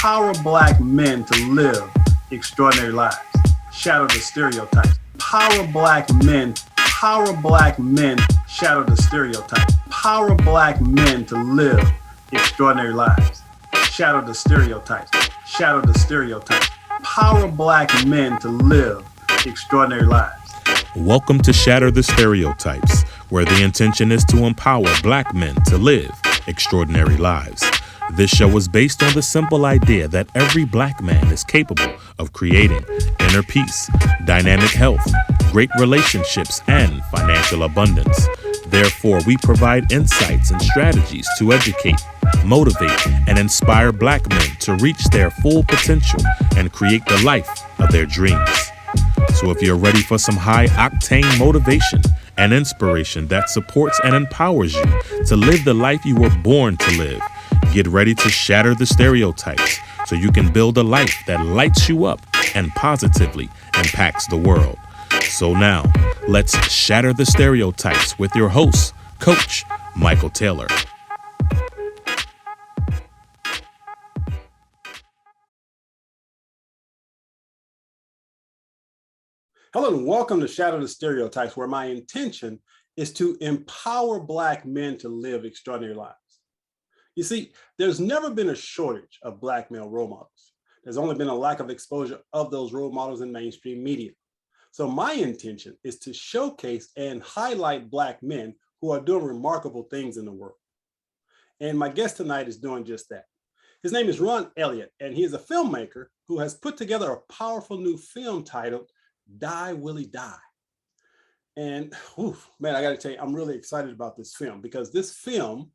Empower Black men to live extraordinary lives. Shatter the stereotypes. Power Black men. Power Black men. Shatter the stereotypes. Power Black men to live extraordinary lives. Shatter the stereotypes. Shatter the stereotypes. Power Black men to live extraordinary lives. Welcome to Shatter the Stereotypes, where the intention is to empower Black men to live extraordinary lives. This show is based on the simple idea that every Black man is capable of creating inner peace, dynamic health, great relationships, and financial abundance. Therefore, we provide insights and strategies to educate, motivate, and inspire Black men to reach their full potential and create the life of their dreams. So if you're ready for some high-octane motivation and inspiration that supports and empowers you to live the life you were born to live, get ready to shatter the stereotypes so you can build a life that lights you up and positively impacts the world. So now, let's shatter the stereotypes with your host, Coach Michael Taylor. Hello and welcome to Shatter the Stereotypes, where my intention is to empower Black men to live extraordinary lives. You see, there's never been a shortage of Black male role models. There's only been a lack of exposure of those role models in mainstream media. So my intention is to showcase and highlight Black men who are doing remarkable things in the world. And my guest tonight is doing just that. His name is Elliott, and he is a filmmaker who has put together a powerful new film titled Willie Die. And man, I got to tell you, I'm really excited about this film because this film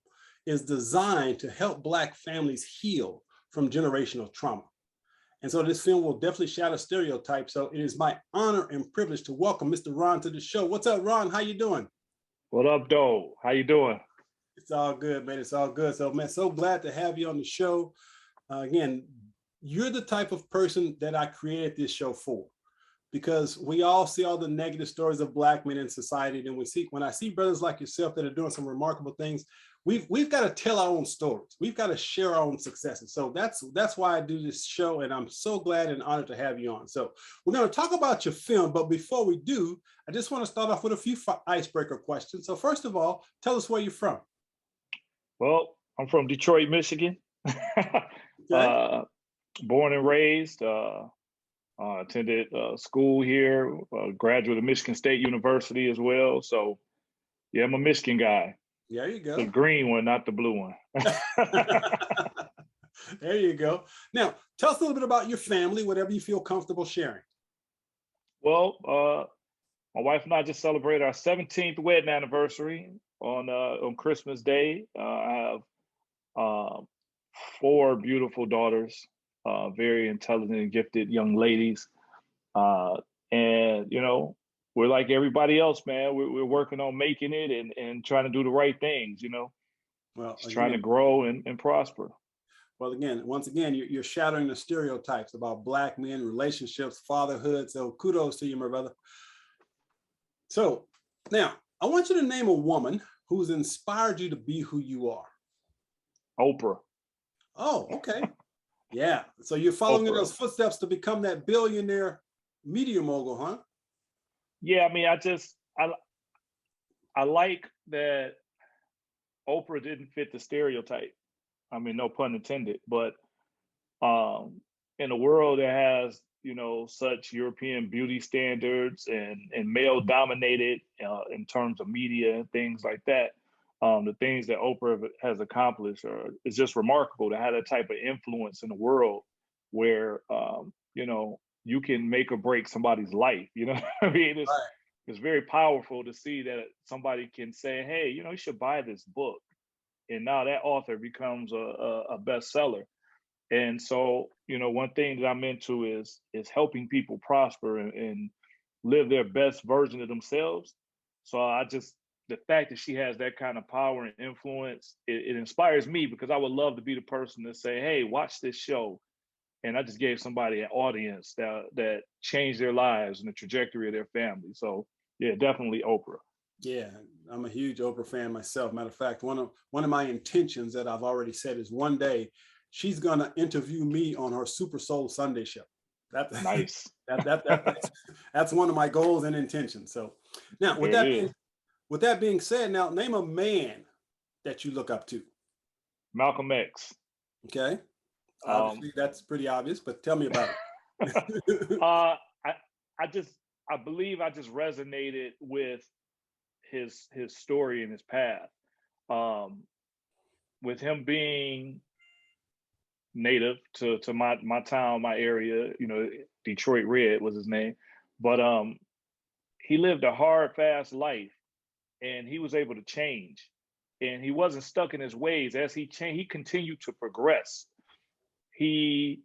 is designed to help Black families heal from generational trauma. And so this film will definitely shatter stereotypes. So it is my honor and privilege to welcome Mr. Ron to the show. What's up, Ron? How you doing? What up, Doe? How you doing? It's all good, man. It's all good. So, man, so glad to have you on the show. Again, you're the type of person that I created this show for, because we all see all the negative stories of Black men in society. And when I see brothers like yourself that are doing some remarkable things, we've got to tell our own stories. We've got to share our own successes. So that's why I do this show, and I'm so glad and honored to have you on. So we're going to talk about your film, but before we do, I just want to start off with a few icebreaker questions. So first of all, tell us where you're from. Well, I'm from Detroit, Michigan. Okay. Born and raised. Attended school here. Graduate of Michigan State University as well. So, yeah, I'm a Michigan guy. There you go. The green one, not the blue one. There you go. Now, tell us a little bit about your family, whatever you feel comfortable sharing. Well, my wife and I just celebrated our 17th wedding anniversary on Christmas Day. I have 4 beautiful daughters, very intelligent and gifted young ladies. And, you know, we're like everybody else, man. We're working on making it and trying to do the right things, you know. Well, just trying to grow and prosper. Well, once again, you're shattering the stereotypes about Black men, relationships, fatherhood. So kudos to you, my brother. So now I want you to name a woman who's inspired you to be who you are. Oprah. Oh, okay. Yeah. So you're following in those footsteps to become that billionaire media mogul, huh? Yeah, I mean, I like that Oprah didn't fit the stereotype. I mean, no pun intended, but in a world that has, you know, such European beauty standards and male dominated in terms of media and things like that, the things that Oprah has accomplished is just remarkable to have that type of influence in the world where, you know, you can make or break somebody's life. You know, I mean, it's very powerful to see that somebody can say, hey, you know, you should buy this book. And now that author becomes a bestseller. And so, you know, one thing that I'm into is helping people prosper and live their best version of themselves. So the fact that she has that kind of power and influence, it inspires me, because I would love to be the person to say, hey, watch this show. And I just gave somebody an audience that changed their lives and the trajectory of their family. So yeah, definitely Oprah. Yeah, I'm a huge Oprah fan myself. Matter of fact, one of my intentions that I've already said is one day she's going to interview me on her Super Soul Sunday show. Nice. That's one of my goals and intentions. So now with that being said, now name a man that you look up to. Malcolm X. Okay. Obviously that's pretty obvious, but tell me about it. I believe I just resonated with his story and his path. With him being native to my town, my area, Detroit Red was his name, but he lived a hard, fast life, and he was able to change, and he wasn't stuck in his ways. As he changed, he continued to progress. He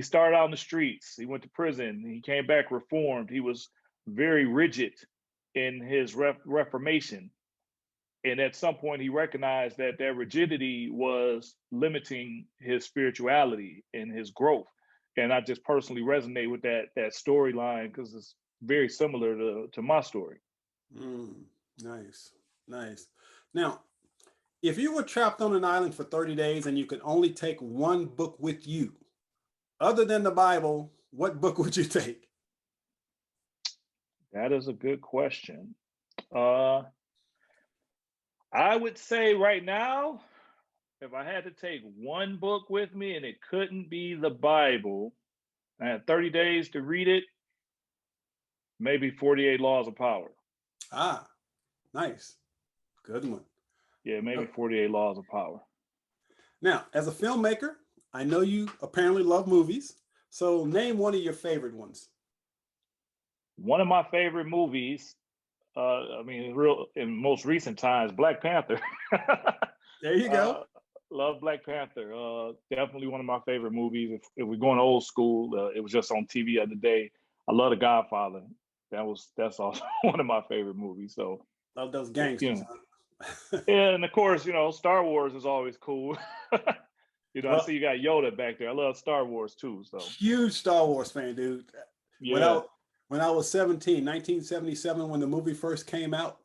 started out in the streets. He went to prison. He came back reformed. He was very rigid in his reformation. And at some point, he recognized that rigidity was limiting his spirituality and his growth. And I just personally resonate with that storyline because it's very similar to my story. Nice. Now, if you were trapped on an island for 30 days and you could only take one book with you, other than the Bible, what book would you take? That is a good question. I would say right now, if I had to take one book with me and it couldn't be the Bible, I had 30 days to read it, maybe 48 Laws of Power. Ah, nice. Good one. Yeah, maybe 48 Laws of Power. Now, as a filmmaker, I know you apparently love movies. So name one of your favorite ones. One of my favorite movies, in most recent times, Black Panther. There you go. Love Black Panther. Definitely one of my favorite movies. If we're going old school, it was just on TV the other day. I love The Godfather. That's also one of my favorite movies. So love those gangsters. Yeah, and of course, Star Wars is always cool. I see you got Yoda back there. I love Star Wars too. So huge Star Wars fan, dude. Yeah. When I was 17, 1977, when the movie first came out,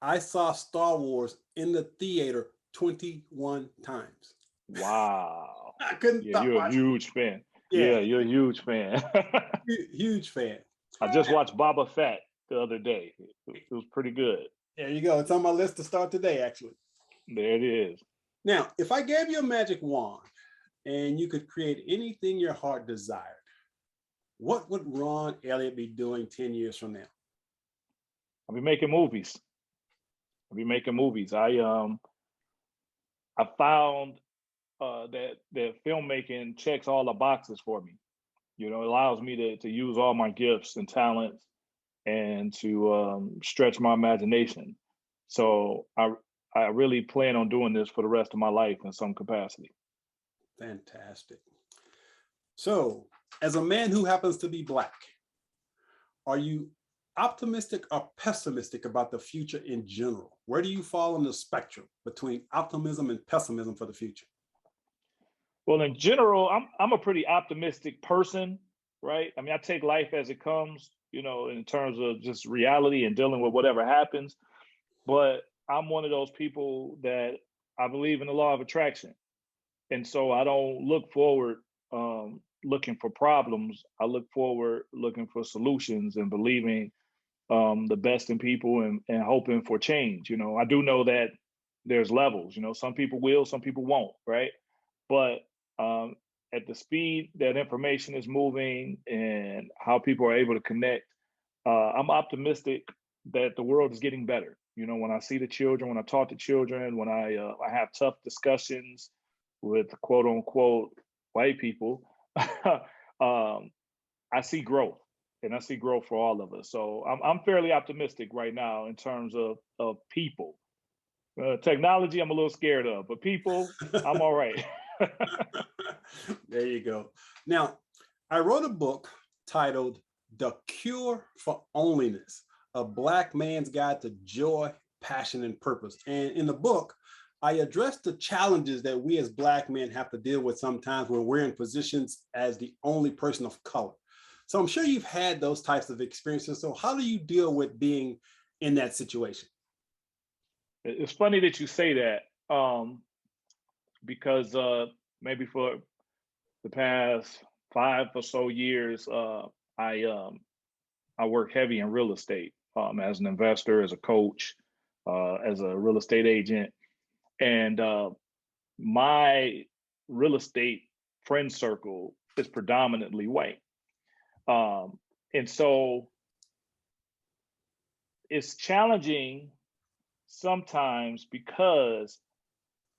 I saw Star Wars in the theater 21 times. Wow. I couldn't stop you're watching. A huge fan. Yeah, you're a huge fan. Huge fan. I just watched Boba Fett the other day. It was pretty good. There you go. It's on my list to start today, actually. There it is. Now, if I gave you a magic wand and you could create anything your heart desired, what would Ron Elliott be doing 10 years from now? I'll be making movies. I found that filmmaking checks all the boxes for me. It allows me to use all my gifts and talents and to stretch my imagination. So I really plan on doing this for the rest of my life in some capacity. Fantastic. So, as a man who happens to be Black, are you optimistic or pessimistic about the future in general? Where do you fall on the spectrum between optimism and pessimism for the future? Well, in general, I'm a pretty optimistic person, right? I mean, I take life as it comes, in terms of just reality and dealing with whatever happens. But I'm one of those people that I believe in the law of attraction. And so I don't look forward looking for problems. I look forward looking for solutions and believing the best in people and hoping for change. I do know that there's levels, some people will, some people won't, right? But at the speed that information is moving and how people are able to connect, I'm optimistic that the world is getting better. When I see the children, when I talk to children, when I have tough discussions with quote unquote white people, I see growth, and I see growth for all of us. So I'm fairly optimistic right now in terms of people. Technology, I'm a little scared of, but people, I'm all right. There you go. Now, I wrote a book titled The Cure for Onlyness, A Black Man's Guide to Joy, Passion, and Purpose. And in the book, I address the challenges that we as Black men have to deal with sometimes when we're in positions as the only person of color. So I'm sure you've had those types of experiences. So how do you deal with being in that situation? It's funny that you say that, because maybe for the past 5 or so years, I work heavy in real estate, as an investor, as a coach, as a real estate agent, and my real estate friend circle is predominantly white, and so it's challenging sometimes because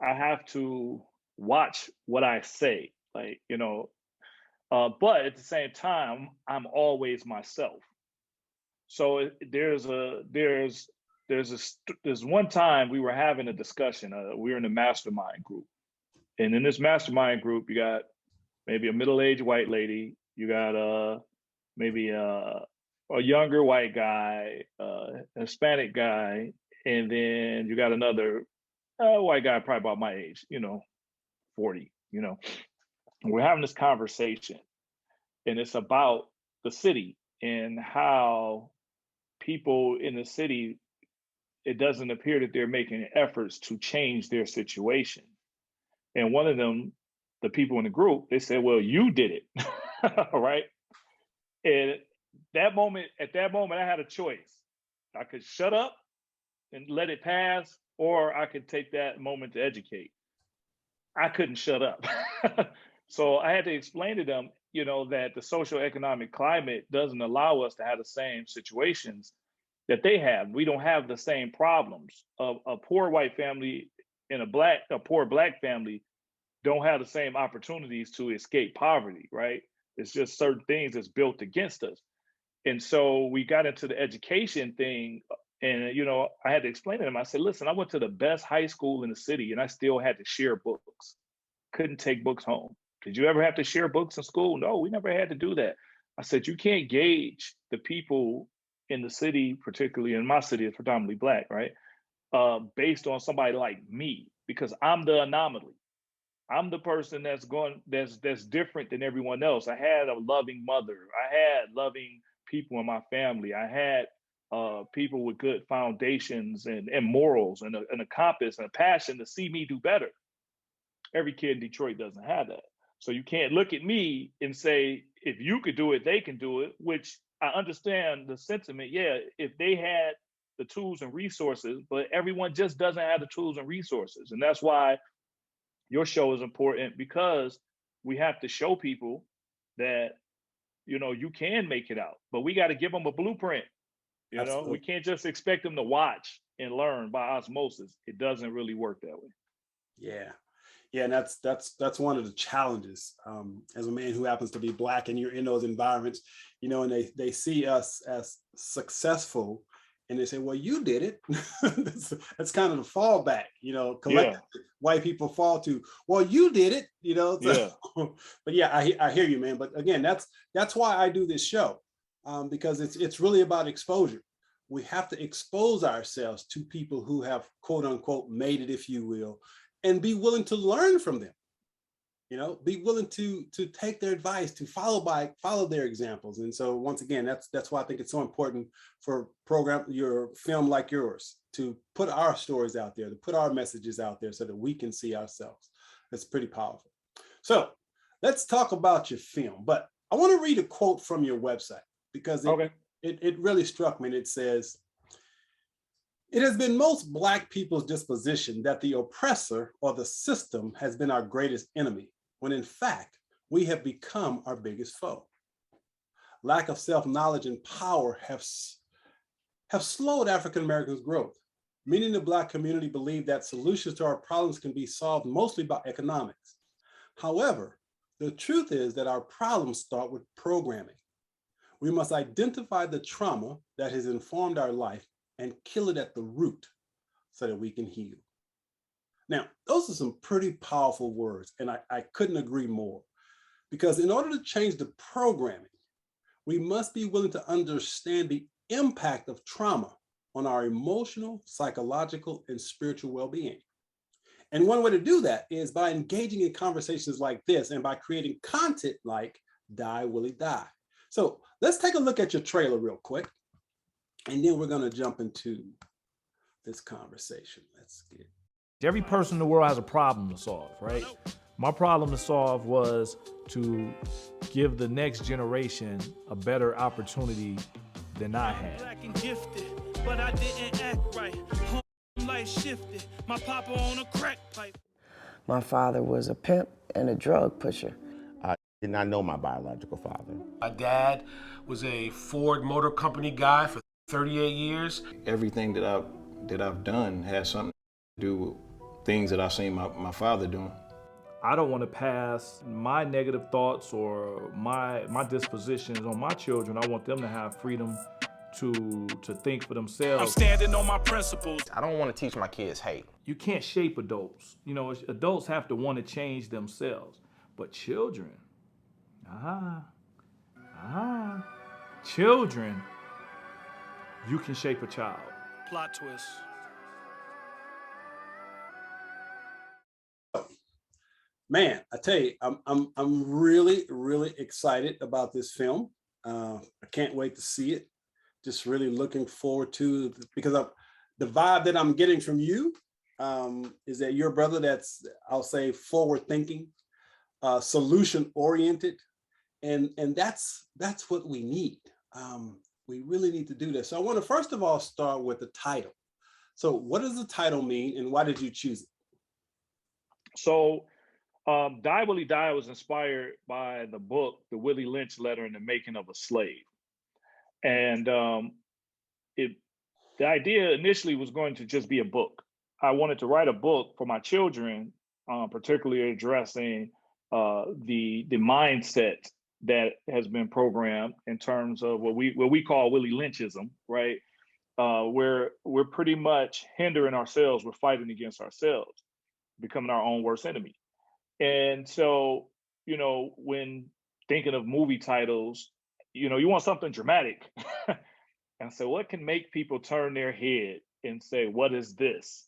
I have to watch what I say, like, but at the same time, I'm always myself. So there's one time we were having a discussion. We were in a mastermind group, and in this mastermind group, you got maybe a middle-aged white lady, you got maybe a younger white guy, a Hispanic guy, and then you got another white guy, probably about my age, 40. And we're having this conversation, and it's about the city and how people in the city, it doesn't appear that they're making efforts to change their situation. And one of them, the people in the group, they said, well, you did it. Right. And at that moment, I had a choice. I could shut up and let it pass, or I could take that moment to educate. I couldn't shut up. So I had to explain to them, that the social economic climate doesn't allow us to have the same situations that they have. We don't have the same problems. A poor white family and a poor black family don't have the same opportunities to escape poverty, right? It's just certain things that's built against us. And so we got into the education thing, and I had to explain to them. I said, listen, I went to the best high school in the city, and I still had to share books. Couldn't take books home. Did you ever have to share books in school? No, we never had to do that. I said, you can't gauge the people in the city, particularly in my city, it's predominantly black, right? Based on somebody like me, because I'm the anomaly. I'm the person that's different than everyone else. I had a loving mother. I had loving people in my family. I had people with good foundations and morals and a compass and a passion to see me do better. Every kid in Detroit doesn't have that. So you can't look at me and say, if you could do it, they can do it, which I understand the sentiment. Yeah, if they had the tools and resources, but everyone just doesn't have the tools and resources. And that's why your show is important, because we have to show people that, you can make it out, but we got to give them a blueprint. We can't just expect them to watch and learn by osmosis. It doesn't really work that way. Yeah. Yeah, and that's one of the challenges as a man who happens to be black, and you're in those environments, and they see us as successful, and they say, well, you did it. That's kind of the fallback, collectively. Yeah. White people fall to, well, you did it, So, yeah. But yeah, I hear you, man. But again, that's why I do this show, because it's really about exposure. We have to expose ourselves to people who have, quote unquote, made it, if you will, and be willing to learn from them, be willing to take their advice, to follow their examples. And so once again, that's why I think it's so important for your film like yours to put our stories out there, to put our messages out there so that we can see ourselves. That's pretty powerful. So let's talk about your film, but I want to read a quote from your website, because it really struck me. And it says, it has been most Black people's disposition that the oppressor or the system has been our greatest enemy, when in fact, we have become our biggest foe. Lack of self-knowledge and power have slowed African Americans' growth. Many in the Black community believe that solutions to our problems can be solved mostly by economics. However, the truth is that our problems start with programming. We must identify the trauma that has informed our life and kill it at the root so that we can heal. Now, those are some pretty powerful words, and I couldn't agree more, because in order to change the programming, we must be willing to understand the impact of trauma on our emotional, psychological, and spiritual well-being. And one way to do that is by engaging in conversations like this and by creating content like Willie Die. So let's take a look at your trailer real quick, and then we're going to jump into this conversation. Let's get Every person in the world has a problem to solve, right? My problem to solve was to give the next generation a better opportunity than I had. Black and gifted, but I didn't act right. Home life shifted. My papa on a crack pipe. My father was a pimp and a drug pusher. I did not know my biological father. My dad was a Ford Motor Company guy for 38 years. Everything that I've done has something to do with things that I've seen my father doing. I don't want to pass my negative thoughts or my dispositions on my children. I want them to have freedom to think for themselves. I'm standing on my principles. I don't want to teach my kids hate. You can't shape adults. You know, adults have to want to change themselves. But children, children, you can shape a child. Plot twist. Man, I tell you, I'm really, really excited about this film. I can't wait to see it. Just really looking forward to it, because the vibe that I'm getting from you is that you're a brother that's, I'll say, forward thinking, solution oriented, and that's what we need. We really need to do this. So I want to first of all start with the title. So what does the title mean, and why did you choose it? So Willie Die was inspired by the book, The Willie Lynch Letter and the Making of a Slave. And the idea initially was going to just be a book. I wanted to write a book for my children, particularly addressing the mindset that has been programmed in terms of what we call Willie Lynchism, right? Where we're pretty much hindering ourselves, we're fighting against ourselves, becoming our own worst enemy. And so, you know, when thinking of movie titles, you know, you want something dramatic. And so what can make people turn their head and say, what is this?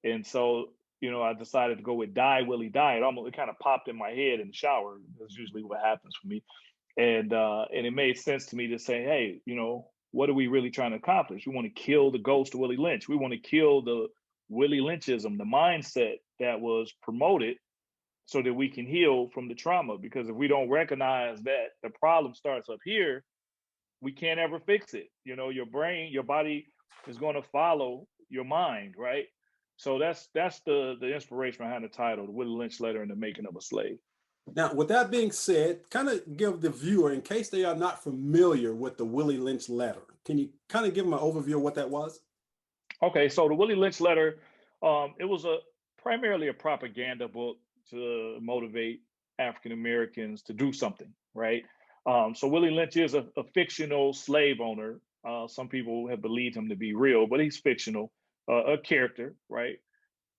And so, you know, I decided to go with Willie Die. It kind of popped in my head in the shower. That's usually what happens for me. And it made sense to me to say, hey, you know, what are we really trying to accomplish? We want to kill the ghost of Willie Lynch. We want to kill the Willie Lynchism, the mindset that was promoted, so that we can heal from the trauma. Because if we don't recognize that the problem starts up here, we can't ever fix it. You know, your brain, your body is going to follow your mind, right? So that's the inspiration behind the title, The Willie Lynch Letter and the Making of a Slave. Now, with that being said, kind of give the viewer, in case they are not familiar with the Willie Lynch Letter, can you kind of give them an overview of what that was? Okay, so the Willie Lynch Letter, it was primarily a propaganda book to motivate African Americans to do something, right? So Willie Lynch is a fictional slave owner. Some people have believed him to be real, but he's fictional, a character, right?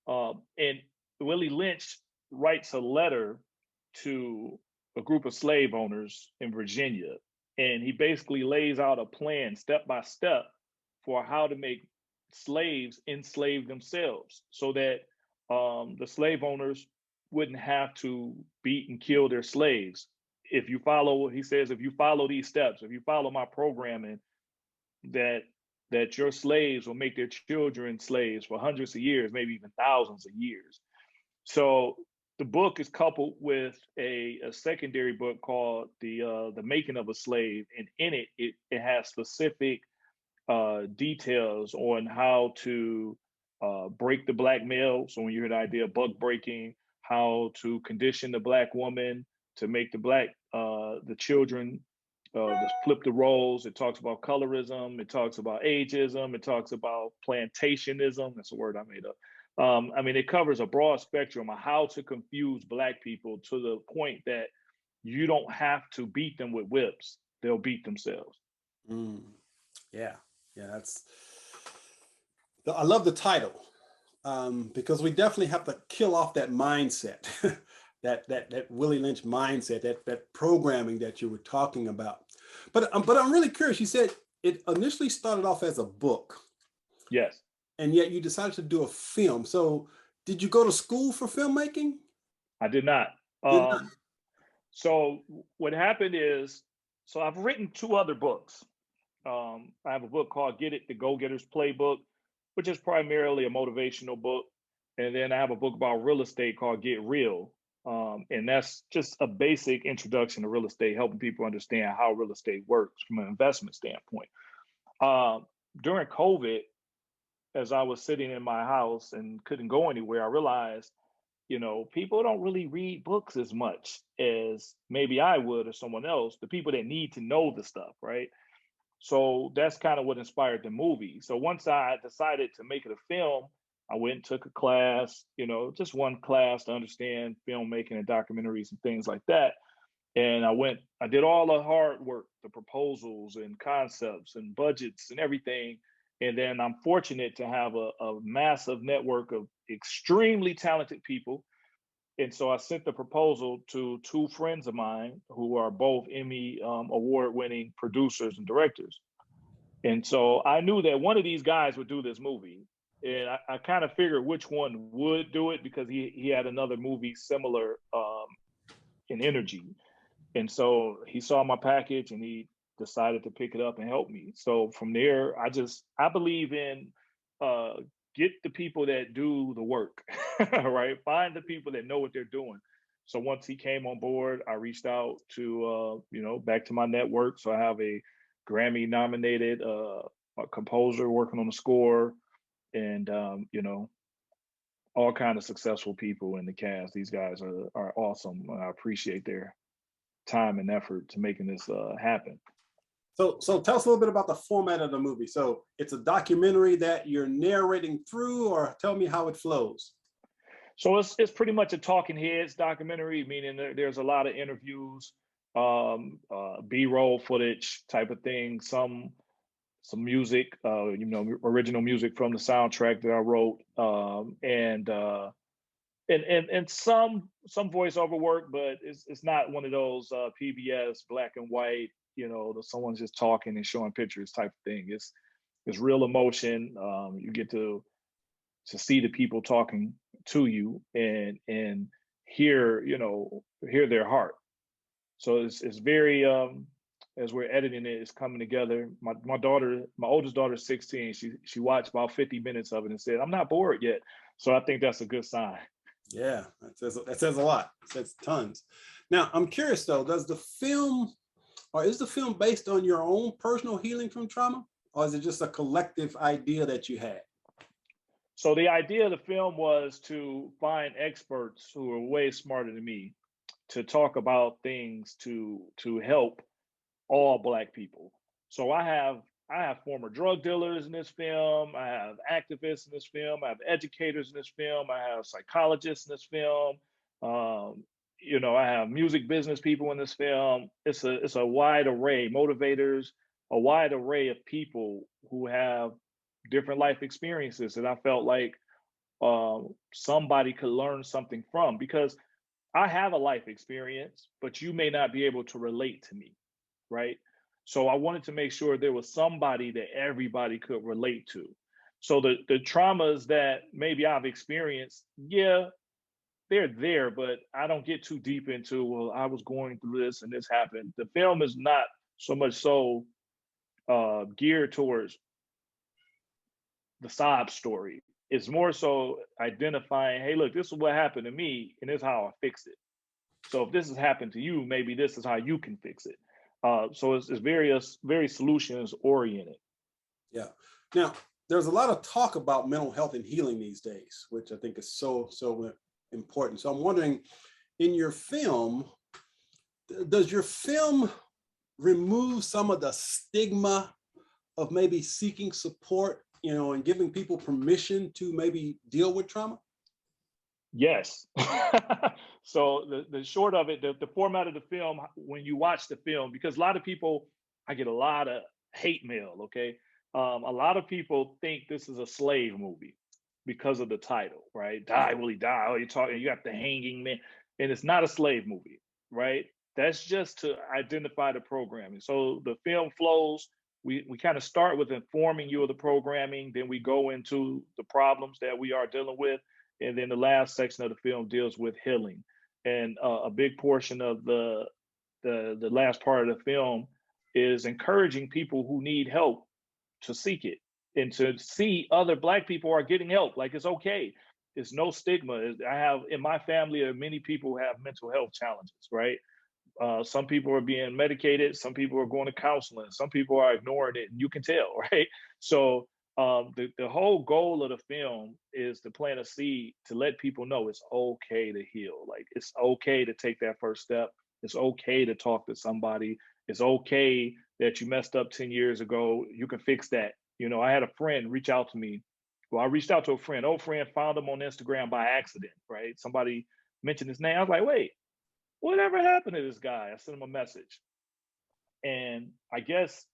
And Willie Lynch writes a letter to a group of slave owners in Virginia, and he basically lays out a plan step by step for how to make slaves enslave themselves, so that the slave owners wouldn't have to beat and kill their slaves. If you follow, he says, if you follow these steps, if you follow my programming, that your slaves will make their children slaves for hundreds of years, maybe even thousands of years. So the book is coupled with a secondary book called The Making of a Slave, and in it has specific details on how to break the black male. So when you hear the idea of buck breaking, how to condition the black woman to make the children flip the roles. It talks about colorism. It talks about ageism. It talks about plantationism. That's a word I made up. I mean, it covers a broad spectrum of how to confuse black people to the point that you don't have to beat them with whips. They'll beat themselves. Yeah, I love the title, because we definitely have to kill off that mindset, that Willie Lynch mindset, that programming that you were talking about. But I'm really curious. You said it initially started off as a book. Yes. And yet you decided to do a film. So did you go to school for filmmaking? I did not. So what happened is, so I've written two other books. I have a book called Get It, The Go-Getter's Playbook, which is primarily a motivational book. And then I have a book about real estate called Get Real. And that's just a basic introduction to real estate, helping people understand how real estate works from an investment standpoint. During COVID, as I was sitting in my house and couldn't go anywhere, I realized, people don't really read books as much as maybe I would or someone else, the people that need to know the stuff, right? So that's kind of what inspired the movie. So once I decided to make it a film, I went and took a class, just one class to understand filmmaking and documentaries and things like that. And I did all the hard work, the proposals and concepts and budgets and everything. And then I'm fortunate to have a massive network of extremely talented people. And so I sent the proposal to two friends of mine who are both Emmy award-winning producers and directors. And so I knew that one of these guys would do this movie. And I kind of figured which one would do it because he had another movie similar in energy. And so he saw my package and he decided to pick it up and help me. So from there, I believe in get the people that do the work, right? Find the people that know what they're doing. So once he came on board, I reached out to, back to my network. So I have a Grammy nominated a composer working on the score and, all kind of successful people in the cast. These guys are awesome. I appreciate their time and effort to making this happen. So tell us a little bit about the format of the movie. So it's a documentary that you're narrating through, or tell me how it flows. So it's pretty much a talking heads documentary, meaning there's a lot of interviews, B-roll footage type of thing, some music, original music from the soundtrack that I wrote, and some voiceover work, but it's not one of those PBS black and white, someone's just talking and showing pictures type of thing. It's real emotion. You get to see the people talking to you and hear their heart. So it's very as we're editing it, it's coming together. My oldest daughter is 16. She watched about 50 minutes of it and said, "I'm not bored yet." So I think that's a good sign. Yeah, that says a lot. It says tons. Now, I'm curious though, is the film based on your own personal healing from trauma, or is it just a collective idea that you had? So the idea of the film was to find experts who are way smarter than me to talk about things to help all Black people. So I have former drug dealers in this film. I have activists in this film. I have educators in this film. I have psychologists in this film. I have music business people in this film. It's a wide array, motivators, a wide array of people who have different life experiences that I felt like somebody could learn something from, because I have a life experience, but you may not be able to relate to me, right? So I wanted to make sure there was somebody that everybody could relate to. So the traumas that maybe I've experienced, yeah, they're there, but I don't get too deep into, well, I was going through this and this happened. The film is not so much so geared towards the sob story. It's more so identifying, hey, look, this is what happened to me and this is how I fix it. So if this has happened to you, maybe this is how you can fix it. So it's very solutions oriented. Yeah. Now, there's a lot of talk about mental health and healing these days, which I think is so important. So I'm wondering, in your film, does your film remove some of the stigma of maybe seeking support, and giving people permission to maybe deal with trauma? Yes. So the short of it, the format of the film, when you watch the film, because a lot of people, I get a lot of hate mail, okay? A lot of people think this is a slave movie because of the title, right? Die, Willie Die. Oh, you got the hanging man. And it's not a slave movie, right? That's just to identify the programming. So the film flows. We kind of start with informing you of the programming, then we go into the problems that we are dealing with, and then the last section of the film deals with healing. And a big portion of the last part of the film is encouraging people who need help to seek it and to see other Black people are getting help. Like, it's okay. it's no stigma. I have in my family, many people who have mental health challenges, right? Some people are being medicated, some people are going to counseling, some people are ignoring it, and you can tell, right? So the whole goal of the film is to plant a seed to let people know it's okay to heal. Like, it's okay to take that first step. It's okay to talk to somebody. It's okay that you messed up 10 years ago. You can fix that. You know, I had a friend reach out to me. Well, I reached out to a friend, old friend, found him on Instagram by accident, right? Somebody mentioned his name. I was like, wait, whatever happened to this guy? I sent him a message. And I guess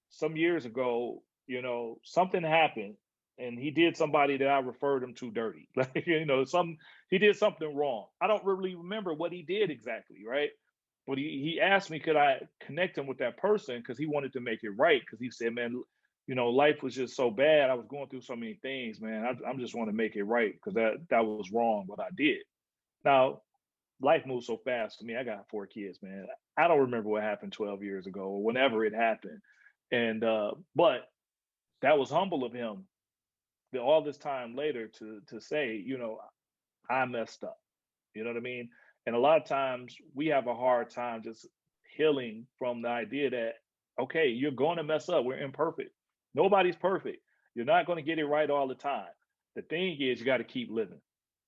some years ago, you know, something happened and he did somebody that I referred him to dirty. Like, you know, he did something wrong. I don't really remember what he did exactly, right? But he asked me, could I connect him with that person? Because he wanted to make it right. Because he said, man, you know, life was just so bad. I was going through so many things, man. I'm just want to make it right because that was wrong what I did. Now, life moves so fast for me. I got 4 kids, man. I don't remember what happened 12 years ago or whenever it happened. And but that was humble of him that all this time later to say, you know, I messed up. You know what I mean? And a lot of times we have a hard time just healing from the idea that, okay, you're going to mess up. We're imperfect. Nobody's perfect. You're not going to get it right all the time. The thing is, you got to keep living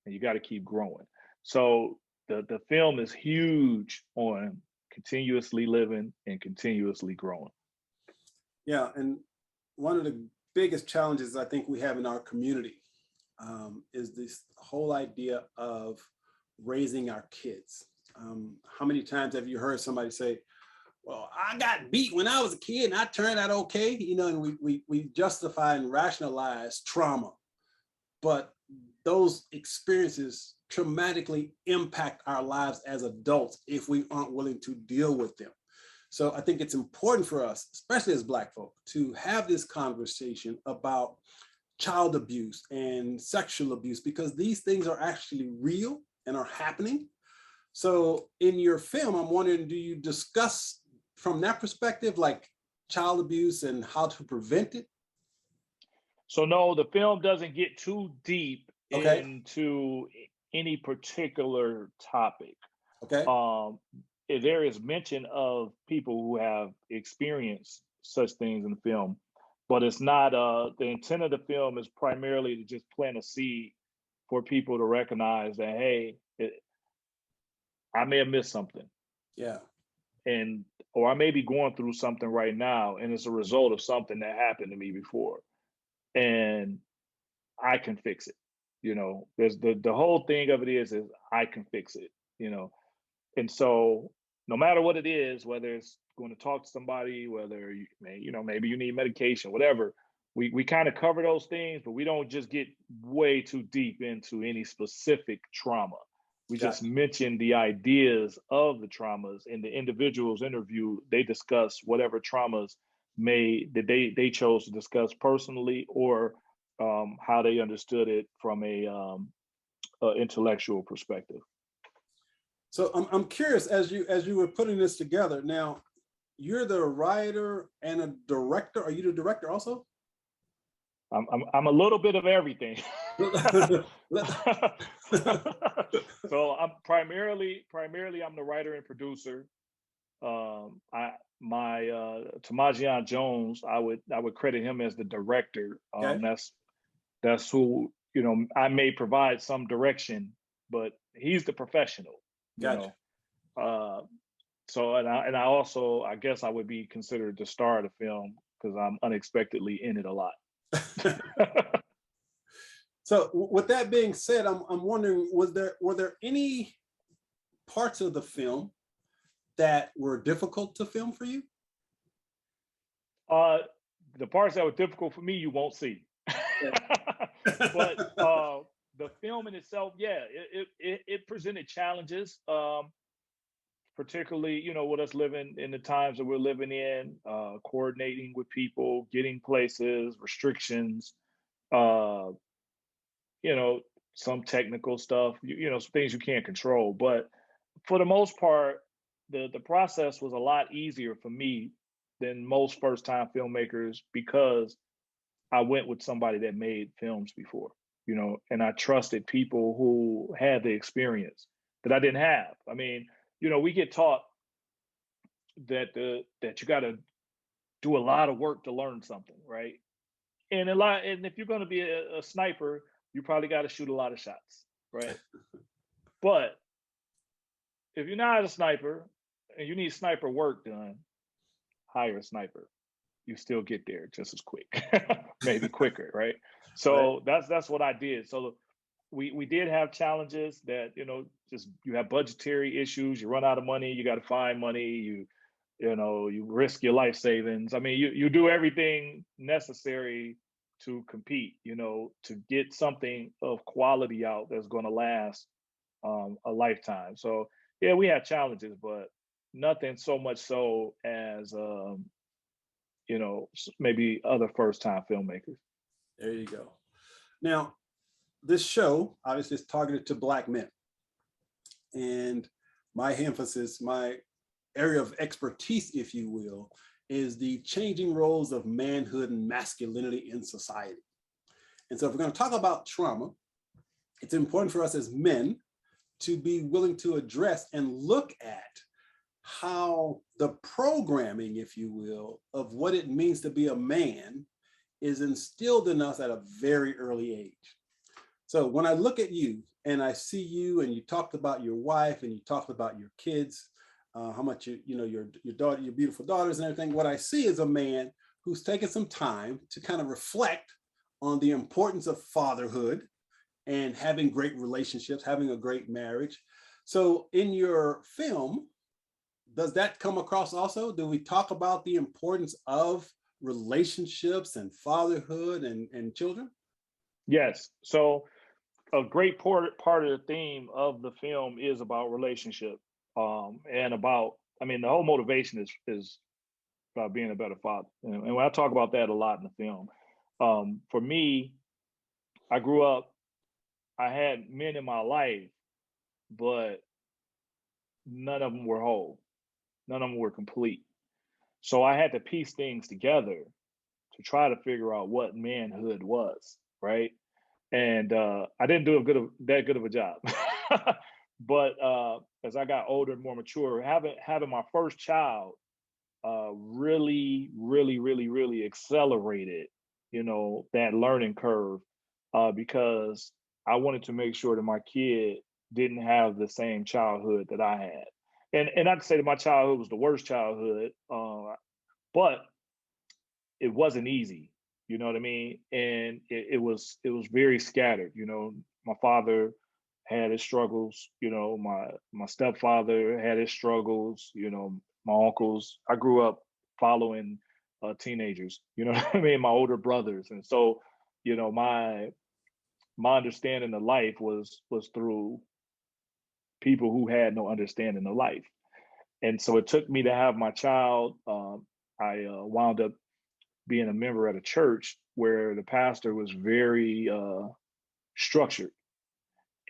and you got to keep growing. So the film is huge on continuously living and continuously growing. Yeah, and one of the biggest challenges I think we have in our community is this whole idea of raising our kids. How many times have you heard somebody say, well, I got beat when I was a kid and I turned out okay, you know, and we justify and rationalize trauma, but those experiences traumatically impact our lives as adults if we aren't willing to deal with them. So I think it's important for us, especially as Black folk, to have this conversation about child abuse and sexual abuse, because these things are actually real and are happening. So in your film, I'm wondering, do you discuss from that perspective, like child abuse and how to prevent it? So no, the film doesn't get too deep into any particular topic. Okay. There is mention of people who have experienced such things in the film, but it's not, the intent of the film is primarily to just plant a seed for people to recognize that, hey, I may have missed something. Yeah. Or I may be going through something right now, and it's a result of something that happened to me before. And I can fix it. You know, there's the whole thing of it is I can fix it, you know. And so no matter what it is, whether it's going to talk to somebody, whether maybe you need medication, whatever, we kind of cover those things, but we don't just get way too deep into any specific trauma. We just mention the ideas of the traumas, and the individuals interviewed, they discuss whatever traumas that they chose to discuss personally, or how they understood it from a intellectual perspective. So I'm curious, as you were putting this together. Now, you're the writer and a director. Are you the director also? I'm a little bit of everything. So I'm primarily I'm the writer and producer. Tamajian Jones, I would credit him as the director. That's who, you know, I may provide some direction, but he's the professional. Gotcha. You know? So I also, I guess I would be considered the star of the film because I'm unexpectedly in it a lot. So with that being said, I'm wondering, were there any parts of the film that were difficult to film for you? The parts that were difficult for me, you won't see. But the film in itself, yeah, it presented challenges, particularly, you know, with us living in the times that we're living in, coordinating with people, getting places, restrictions, you know, some technical stuff, you know, some things you can't control. But for the most part, the process was a lot easier for me than most first-time filmmakers because I went with somebody that made films before. and I trusted people who had the experience that I didn't have. I mean, we get taught that that you got to do a lot of work to learn something, right? And if you're going to be a sniper, you probably got to shoot a lot of shots, right? But if you're not a sniper and you need sniper work done, hire a sniper. You still get there just as quick, maybe quicker, right? So that's what I did. So we did have challenges that, just you have budgetary issues, you run out of money, you got to find money, you risk your life savings. I mean, you do everything necessary to compete, to get something of quality out that's going to last a lifetime. So yeah, we had challenges, but nothing so much so as maybe other first-time filmmakers. There you go. Now, this show obviously is targeted to Black men. And my emphasis, my area of expertise, if you will, is the changing roles of manhood and masculinity in society. And so if we're going to talk about trauma, it's important for us as men to be willing to address and look at how the programming, if you will, of what it means to be a man is instilled in us at a very early age. So when I look at you and I see you and you talked about your wife and you talked about your kids, how much your daughter, your beautiful daughters and everything, what I see is a man who's taken some time to kind of reflect on the importance of fatherhood and having great relationships, having a great marriage. So in your film, does that come across also? Do we talk about the importance of relationships and fatherhood and children? Yes. So a great part of the theme of the film is about relationship, and about, the whole motivation is about being a better father. And when I talk about that a lot in the film, for me, I grew up, I had men in my life, but none of them were whole. None of them were complete. So I had to piece things together to try to figure out what manhood was, right? And I didn't do that good of a job. But as I got older and more mature, having my first child really, really, really, really accelerated, that learning curve, because I wanted to make sure that my kid didn't have the same childhood that I had. And not to say that my childhood was the worst childhood, but it wasn't easy, you know what I mean? And it was very scattered. My father had his struggles, my stepfather had his struggles, my uncles. I grew up following teenagers, you know what I mean? My older brothers. And so, my understanding of life was through people who had no understanding of life. And so it took me to have my child. I wound up being a member at a church where the pastor was very structured.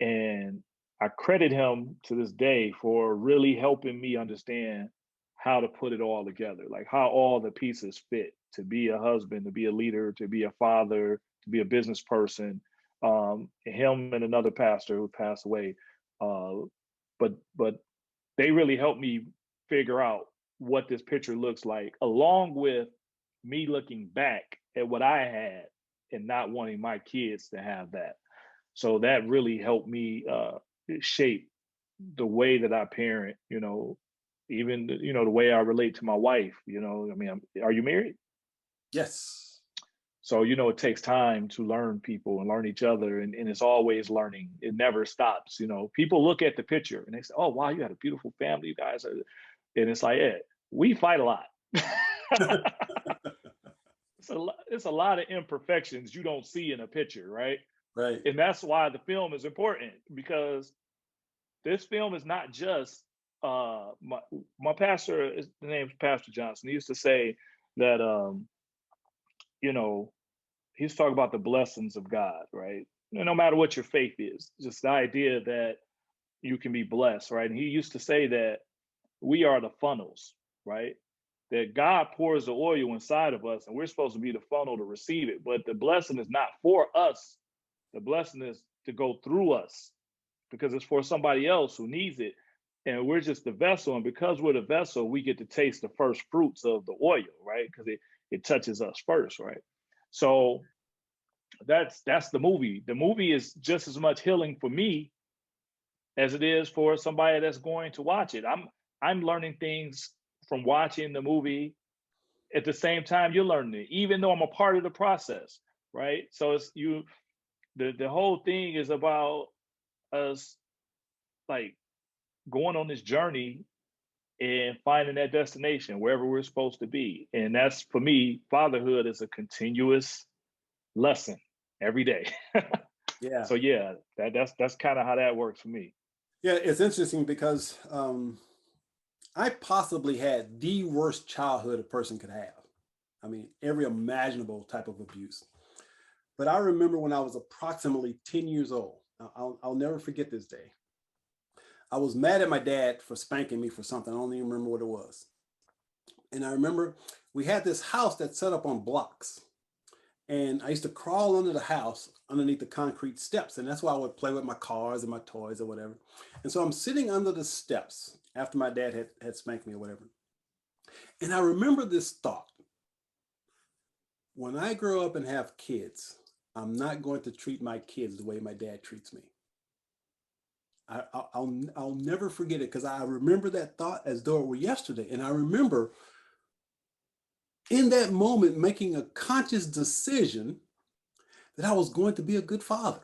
And I credit him to this day for really helping me understand how to put it all together, like how all the pieces fit to be a husband, to be a leader, to be a father, to be a business person. Him and another pastor who passed away. But they really helped me figure out what this picture looks like, along with me looking back at what I had and not wanting my kids to have that. So that really helped me shape the way that I parent, even, the way I relate to my wife, are you married? Yes. So, it takes time to learn people and learn each other. And it's always learning. It never stops. People look at the picture and they say, oh, wow, you had a beautiful family, you guys. And it's like, yeah, we fight a lot. It's a lot of imperfections you don't see in a picture, right? Right. And that's why the film is important, because this film is not just my pastor. The name's Pastor Johnson. He used to say that he's talking about the blessings of God, right? No matter what your faith is, just the idea that you can be blessed, right? And he used to say that we are the funnels, right? That God pours the oil inside of us and we're supposed to be the funnel to receive it. But the blessing is not for us The blessing is to go through us because it's for somebody else who needs it. And we're just the vessel. And because we're the vessel, we get to taste the first fruits of the oil, right? Because it touches us first, right? So that's the movie. The movie is just as much healing for me as it is for somebody that's going to watch it. I'm learning things from watching the movie. At the same time, you're learning it, even though I'm a part of the process, right? So it's the whole thing is about us like going on this journey and finding that destination wherever we're supposed to be. And that's, for me, fatherhood is a continuous lesson every day. Yeah. So yeah, that's kind of how that works for me. Yeah, it's interesting because I possibly had the worst childhood a person could have. I mean, every imaginable type of abuse. But I remember when I was approximately 10 years old, I'll never forget this day. I was mad at my dad for spanking me for something. I don't even remember what it was. And I remember we had this house that's set up on blocks. And I used to crawl under the house underneath the concrete steps. And that's why I would play with my cars and my toys or whatever. And so I'm sitting under the steps after my dad had spanked me or whatever. And I remember this thought. When I grow up and have kids, I'm not going to treat my kids the way my dad treats me. I'll never forget it because I remember that thought as though it were yesterday. And I remember in that moment making a conscious decision that I was going to be a good father.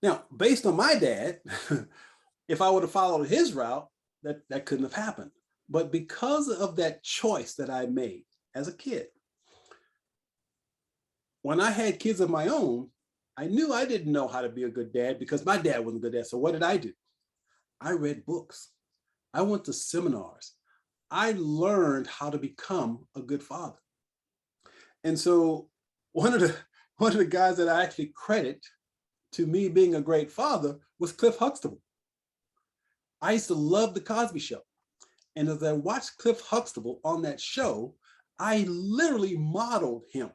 Now, based on my dad, if I would have followed his route, that couldn't have happened. But because of that choice that I made as a kid, when I had kids of my own, I knew I didn't know how to be a good dad because my dad wasn't a good dad. So what did I do? I read books. I went to seminars. I learned how to become a good father. And so one of the guys that I actually credit to me being a great father was Cliff Huxtable. I used to love The Cosby Show. And as I watched Cliff Huxtable on that show, I literally modeled him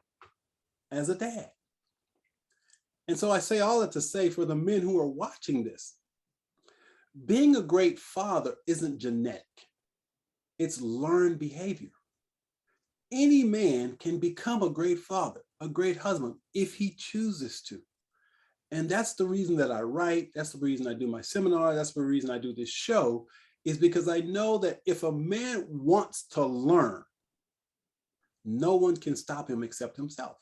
as a dad. And so I say all that to say for the men who are watching this, being a great father isn't genetic. It's learned behavior. Any man can become a great father, a great husband, if he chooses to. And that's the reason that I write. That's the reason I do my seminar. That's the reason I do this show, is because I know that if a man wants to learn, no one can stop him except himself.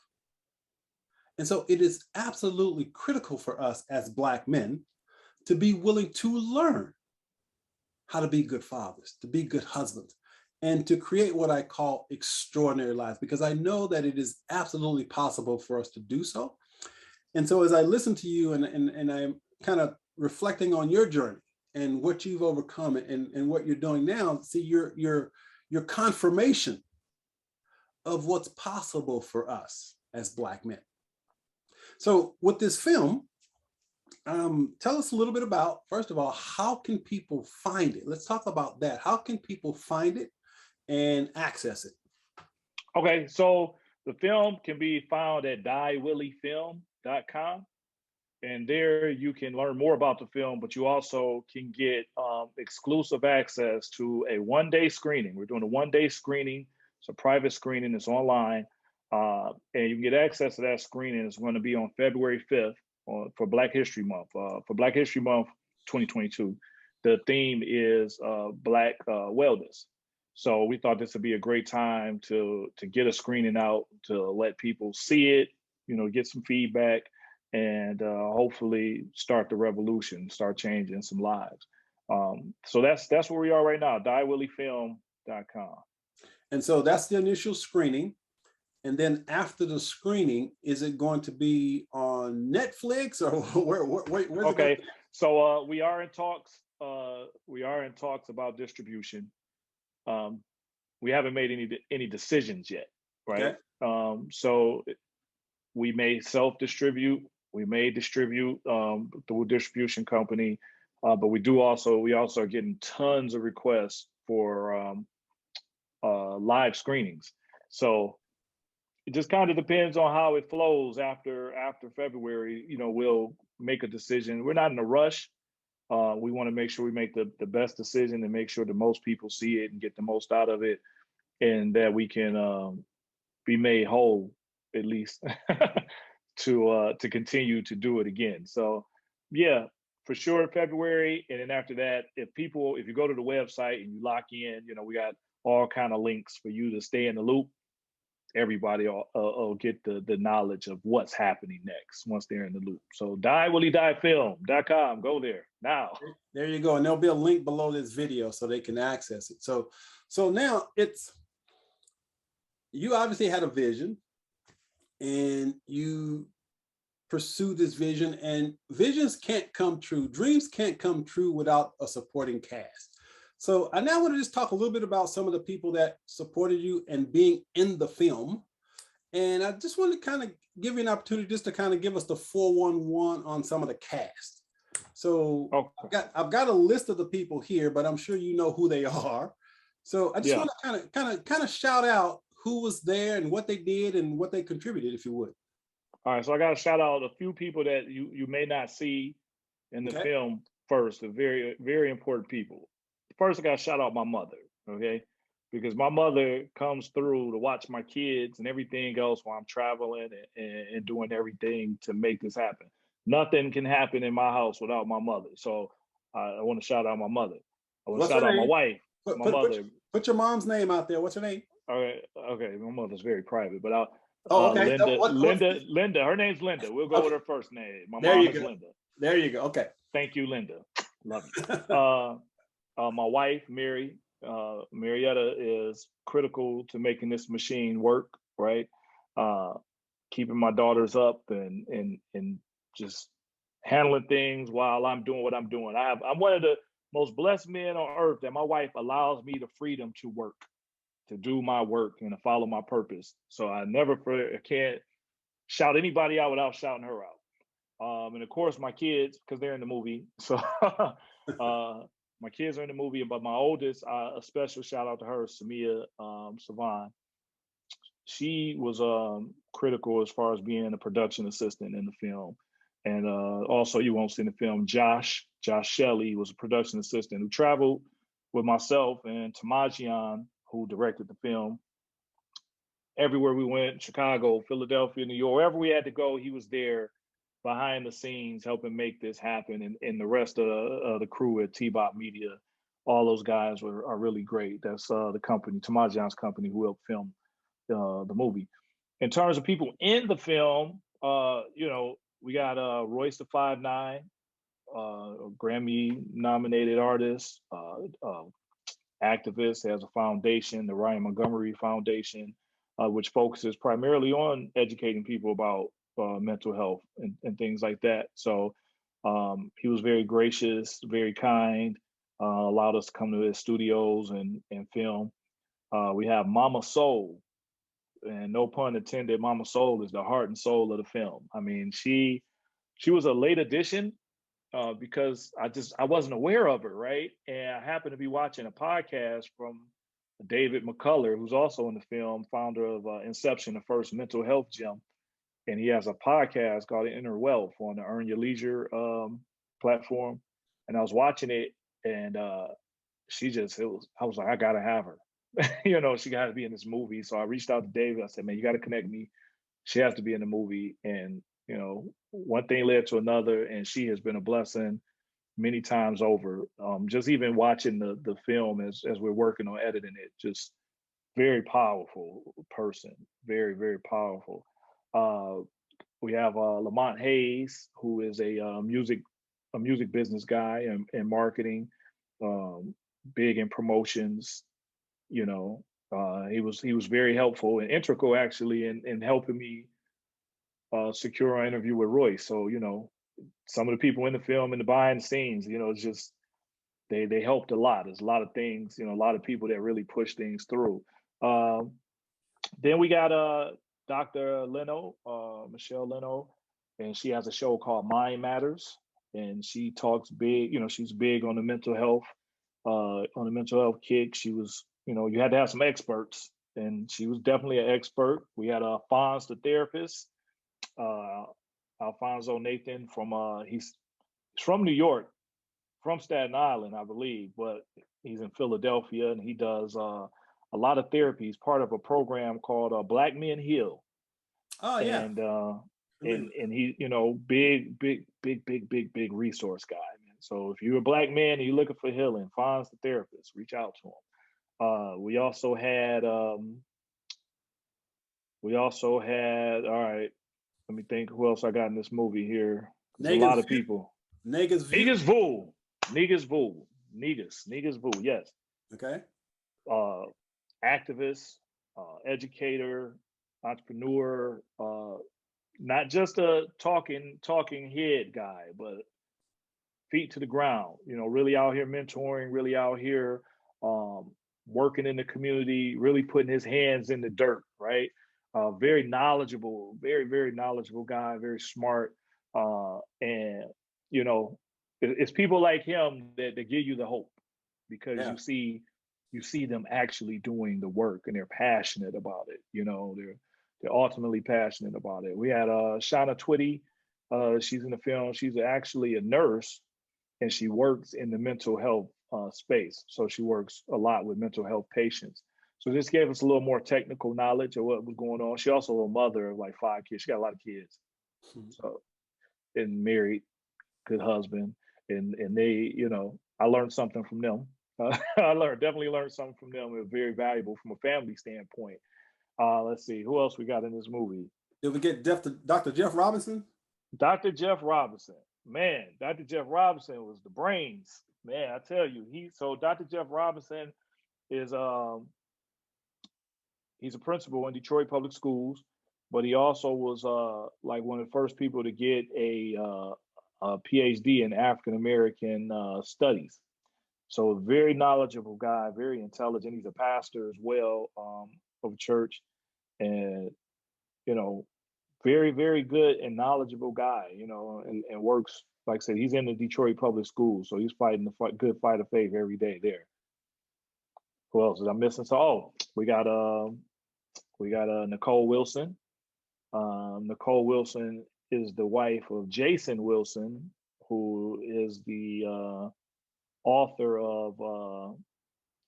And so it is absolutely critical for us as Black men to be willing to learn how to be good fathers, to be good husbands, and to create what I call extraordinary lives, because I know that it is absolutely possible for us to do so. And so as I listen to you and I'm kind of reflecting on your journey and what you've overcome and what you're doing now, see your confirmation of what's possible for us as Black men. So with this film, tell us a little bit about, first of all, how can people find it? Let's talk about that. How can people find it and access it? Okay, so the film can be found at diewillyfilm.com. And there you can learn more about the film, but you also can get exclusive access to a one-day screening. We're doing a one-day screening. It's a private screening. It's online. And you can get access to that screening. It's going to be on February 5th for Black History Month. For Black History Month 2022, the theme is Black wellness. So we thought this would be a great time to get a screening out, to let people see it, get some feedback, and hopefully start the revolution, start changing some lives. So that's where we are right now, diewillyfilm.com. And so that's the initial screening. And then after the screening, is it going to be on Netflix or where's okay. it going? So we are in talks. We are in talks about distribution. We haven't made any decisions yet, right? Okay. So we may self-distribute. We may distribute through a distribution company, but we also are getting tons of requests for live screenings. So it just kind of depends on how it flows after February. You know, we'll make a decision. We're not in a rush. We want to make sure we make the best decision and make sure that most people see it and get the most out of it, and that we can be made whole at least to continue to do it again. So yeah, for sure February. And then after that, if you go to the website and you lock in, you know, we got all kind of links for you to stay in the loop. Everybody will get the knowledge of what's happening next once they're in the loop. So williediefilm.com, go there now. There you go. And there'll be a link below this video so they can access it. So now you obviously had a vision and you pursue this vision, and visions can't come true. Dreams can't come true without a supporting cast. So I now want to just talk a little bit about some of the people that supported you and being in the film. And I just want to kind of give you an opportunity just to kind of give us the 411 on some of the cast. So I've got a list of the people here, but I'm sure you know who they are. So I just want to kind of shout out who was there and what they did and what they contributed, if you would. All right, so I got to shout out a few people that you may not see in the film first, the very, very important people. First, I got to shout out my mother, okay? Because my mother comes through to watch my kids and everything else while I'm traveling and doing everything to make this happen. Nothing can happen in my house without my mother. So I want to shout out my mother. I want to shout out my wife, my mother. Put your mom's name out there. What's her name? Okay, my mother's very private, but okay. Linda. Her name's Linda. We'll go with her first name. My mom is Linda. There you go. Okay. Thank you, Linda. Love you. My wife, Mary. Marietta is critical to making this machine work, right? Keeping my daughters up and just handling things while I'm doing what I'm doing. I'm one of the most blessed men on earth that my wife allows me the freedom to work, to do my work and to follow my purpose. So I can't shout anybody out without shouting her out. And of course my kids, because they're in the movie. So my kids are in the movie, but my oldest, a special shout out to her, Samia Savan. She was critical as far as being a production assistant in the film. And also, you won't see in the film, Josh Shelley was a production assistant who traveled with myself and Tamajian, who directed the film. Everywhere we went, Chicago, Philadelphia, New York, wherever we had to go, he was there behind the scenes helping make this happen. And the rest of the crew at T-Bop Media, all those guys are really great. That's the company, Tamajian's company, who helped film the movie. In terms of people in the film, we got Royce the 5'9", Grammy-nominated artist, activist, has a foundation, the Ryan Montgomery Foundation, which focuses primarily on educating people about mental health and things like that. So he was very gracious, very kind, allowed us to come to his studios and film. We have Mama Soul, and no pun intended, Mama Soul is the heart and soul of the film. I mean, she was a late addition because I wasn't aware of her, right? And I happened to be watching a podcast from David McCullough, who's also in the film, founder of Inception, the first mental health gym. And he has a podcast called Inner Wealth on the Earn Your Leisure platform. And I was watching it, and I was like, I gotta have her. She got to be in this movie. So I reached out to David. I said, man, you got to connect me. She has to be in the movie. And, one thing led to another, and she has been a blessing many times over. Just even watching the film as we're working on editing it, just very powerful person, very, very powerful. We have Lamont Hayes, who is a music business guy and marketing, big in promotions. He was very helpful and integral actually in helping me secure an interview with Royce. So some of the people in the film and the behind the scenes, it's just they helped a lot. There's a lot of things, a lot of people that really push things through. Then we got Dr. Leno, Michelle Leno, and she has a show called Mind Matters, and she talks big. She's big on the mental health kick. She was. You had to have some experts and she was definitely an expert. We had Alphonse, the therapist, Alfonso Nathan he's from New York, from Staten Island, I believe, but he's in Philadelphia, and he does a lot of therapy. He's part of a program called Black Men Heal. Oh yeah. And he, big resource guy, man. So if you're a Black man and you're looking for healing, Fonz the therapist, reach out to him. We also had, all right, let me think who else I got in this movie here. There's a lot of people. Negus Vu, yes. Okay. Activist, educator, entrepreneur, not just a talking head guy, but feet to the ground, really out here mentoring, really out here working in the community, really putting his hands in the dirt, right? Very knowledgeable, very, very knowledgeable guy, very smart. And, it's people like him that give you the hope, because you see them actually doing the work, and they're passionate about it. They're ultimately passionate about it. We had Shauna Twitty. She's in the film. She's actually a nurse, and she works in the mental health space. So she works a lot with mental health patients. So this gave us a little more technical knowledge of what was going on. She also a mother of like 5 kids. She got a lot of kids. So, and married, good husband. And they, I learned something from them. Definitely learned something from them. It was very valuable from a family standpoint. Let's see, who else we got in this movie? Did we get Dr. Jeff Robinson? Dr. Jeff Robinson. Man, Dr. Jeff Robinson was the brains. Man, I tell you, Dr. Jeff Robinson is he's a principal in Detroit Public Schools, but he also was like one of the first people to get a PhD in African American studies. So a very knowledgeable guy, very intelligent. He's a pastor as well of a church, and very, very good and knowledgeable guy. And works, like I said, he's in the Detroit Public Schools, so he's fighting the good fight of faith every day there. Who else is I missing? So we got Nicole Wilson. Nicole Wilson is the wife of Jason Wilson, who is the author of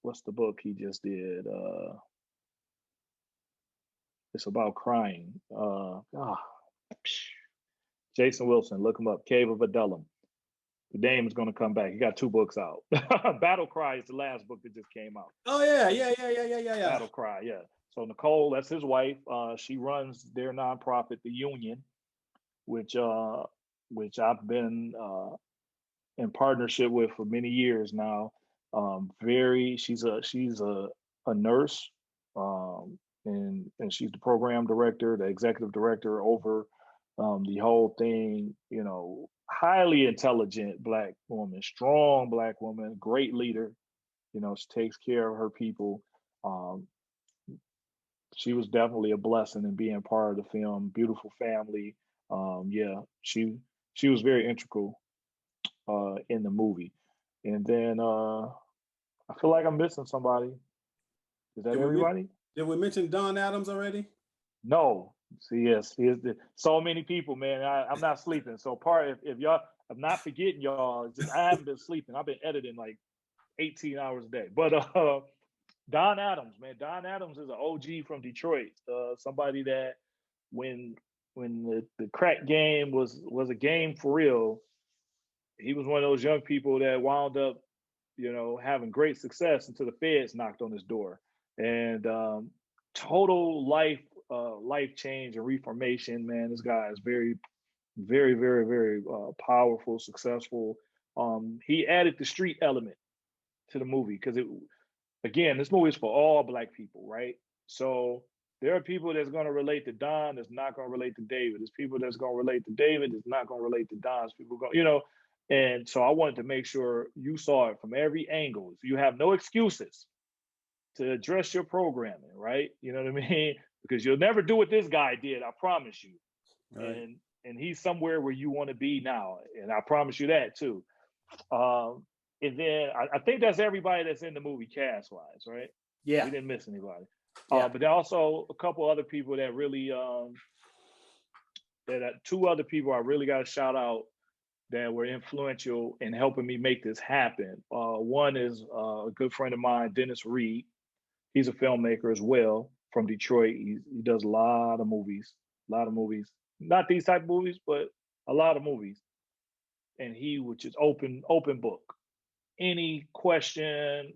what's the book he just did? It's about crying. Jason Wilson, look him up. Cave of Adullam. The name is going to come back. He got 2 books out. Battle Cry is the last book that just came out. Oh yeah. Battle Cry, yeah. So Nicole, that's his wife. She runs their nonprofit, The Union, which I've been in partnership with for many years now. She's a nurse, and she's the program director, the executive director over the whole thing. Highly intelligent Black woman, strong Black woman, great leader. She takes care of her people. She was definitely a blessing in being part of the film. Beautiful family. She was very integral in the movie. And then I feel like I'm missing somebody. Is that everybody? Did we mention Don Adams already? No. See, yes, so many people, man. I'm not sleeping. So if y'all, I'm not forgetting y'all. I haven't been sleeping. I've been editing like 18 hours a day. But Don Adams, man. Don Adams is an OG from Detroit. Somebody that when the crack game was a game for real, he was one of those young people that wound up, having great success until the feds knocked on his door. And total life change and reformation, man. This guy is very, very, very, very powerful, successful. He added the street element to the movie because this movie is for all Black people, right? So there are people that's going to relate to Don that's not going to relate to David. There's people that's going to relate to David that's not going to relate to Don. People go, and so I wanted to make sure you saw it from every angle. So you have no excuses to address your programming, right? You know what I mean? Because you'll never do what this guy did, I promise you. Right. And he's somewhere where you want to be now, and I promise you that too. And then I think that's everybody that's in the movie cast-wise, right? Yeah. We didn't miss anybody. But there are also a couple other people that really, two other people I really got to shout out that were influential in helping me make this happen. One is a good friend of mine, Dennis Reed. He's a filmmaker as well from Detroit. He does a lot of movies. Not these type of movies, but a lot of movies. And he would just open book. Any question,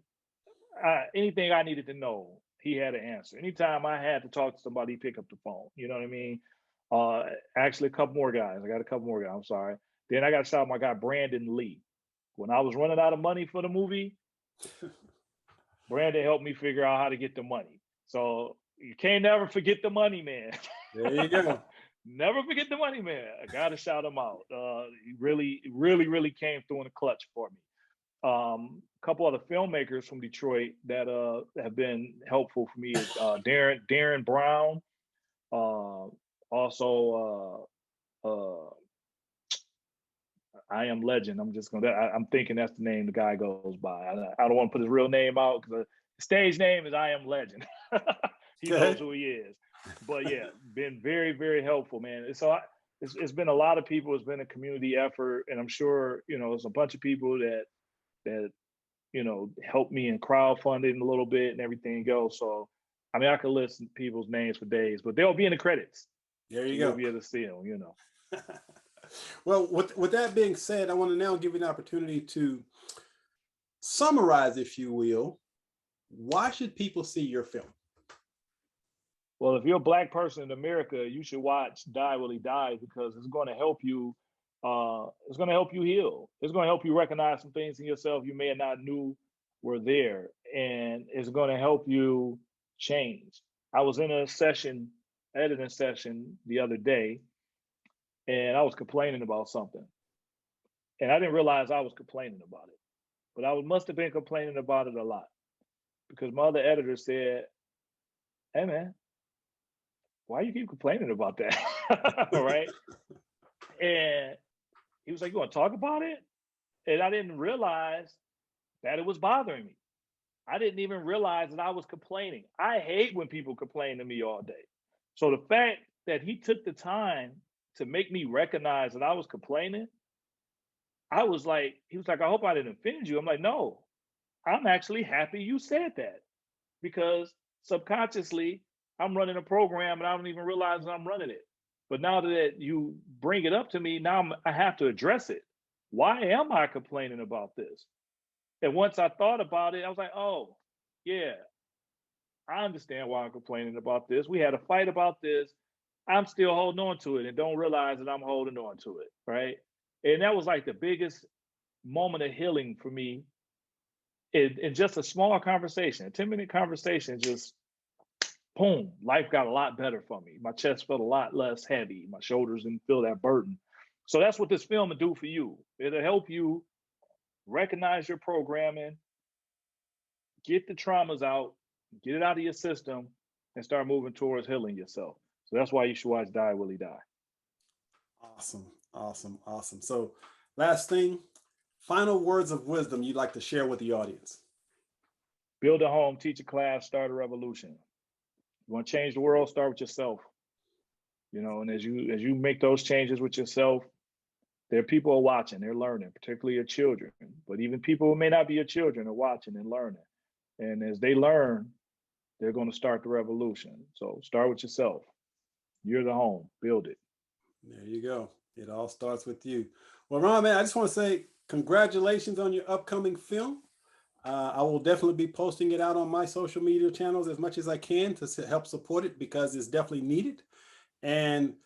anything I needed to know, he had an answer. Anytime I had to talk to somebody, he'd pick up the phone. You know what I mean? Actually, a couple more guys. I got a couple more guys. I'm sorry. Then I got to shout out my guy, Brandon Lee. When I was running out of money for the movie, Brandon helped me figure out how to get the money. So you can't never forget the money, man. There you go. Never forget the money, man. I got to shout him out. He really came through in the clutch for me. A couple other filmmakers from Detroit that have been helpful for me is Darren Brown. Also, I Am Legend. I'm thinking that's the name the guy goes by. I don't want to put his real name out because the stage name is I Am Legend. He knows who he is. But yeah, been very, very helpful, man. So it's been a lot of people. It's been a community effort, and I'm sure there's a bunch of people that helped me in crowdfunding a little bit and everything else. So I mean, I could list people's names for days, but they'll be in the credits. There you You'll go. be able to see them. Well, with that being said, I want to now give you an opportunity to summarize, if you will, why should people see your film? Well, if you're a Black person in America, you should watch Die, Willie Die because it's going to help you. It's going to help you heal. It's going to help you recognize some things in yourself you may have not knew were there, and it's going to help you change. I was in a editing session the other day, and I was complaining about something, and I didn't realize I was complaining about it, but I must have been complaining about it a lot because my other editor said, "Hey, man, why you keep complaining about that?" Right? And he was like, "You want to talk about it?" And I didn't realize that it was bothering me. I didn't even realize that I was complaining. I hate when people complain to me all day. So the fact that he took the time to make me recognize that I was complaining, he was like, "I hope I didn't offend you." I'm like, "No, I'm actually happy you said that because subconsciously I'm running a program and I don't even realize I'm running it. But now that you bring it up to me, now I have to address it. Why am I complaining about this?" And once I thought about it, I was like, "Oh, yeah, I understand why I'm complaining about this. We had a fight about this. I'm still holding on to it and don't realize that I'm holding on to it," right? And that was like the biggest moment of healing for me in just a small conversation, a 10-minute conversation, just boom, life got a lot better for me. My chest felt a lot less heavy. My shoulders didn't feel that burden. So that's what this film will do for you. It'll help you recognize your programming, get the traumas out, get it out of your system, and start moving towards healing yourself. So that's why you should watch Die, Willie Die. Awesome. So last thing, final words of wisdom you'd like to share with the audience. Build a home, teach a class, start a revolution. You want to change the world, start with yourself. And as you make those changes with yourself, there are people who are watching, they're learning, particularly your children. But even people who may not be your children are watching and learning. And as they learn, they're going to start the revolution. So start with yourself. You're the home, build it. There you go. It all starts with you. Well, Ron, man, I just want to say congratulations on your upcoming film. I will definitely be posting it out on my social media channels as much as I can to help support it because it's definitely needed. And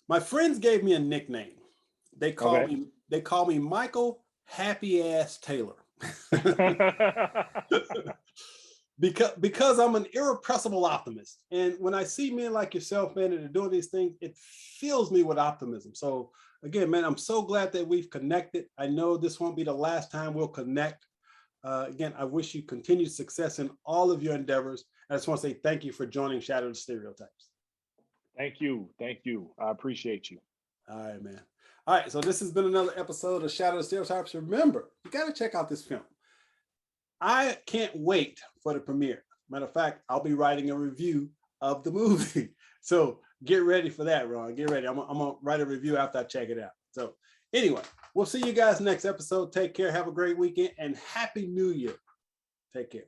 my friends gave me a nickname. They call me Michael Happy Ass Taylor. because I'm an irrepressible optimist. And when I see men like yourself, man, that are doing these things, it fills me with optimism. So again, man, I'm so glad that we've connected. I know this won't be the last time we'll connect. Again, I wish you continued success in all of your endeavors. I just want to say thank you for joining Shatter the Stereotypes. Thank you. I appreciate you. All right, man. All right, so this has been another episode of Shatter the Stereotypes. Remember, you got to check out this film. I can't wait for the premiere. Matter of fact, I'll be writing a review of the movie. So get ready for that, Ron. Get ready. I'm gonna write a review after I check it out. So anyway, we'll see you guys next episode. Take care. Have a great weekend and Happy New Year. Take care.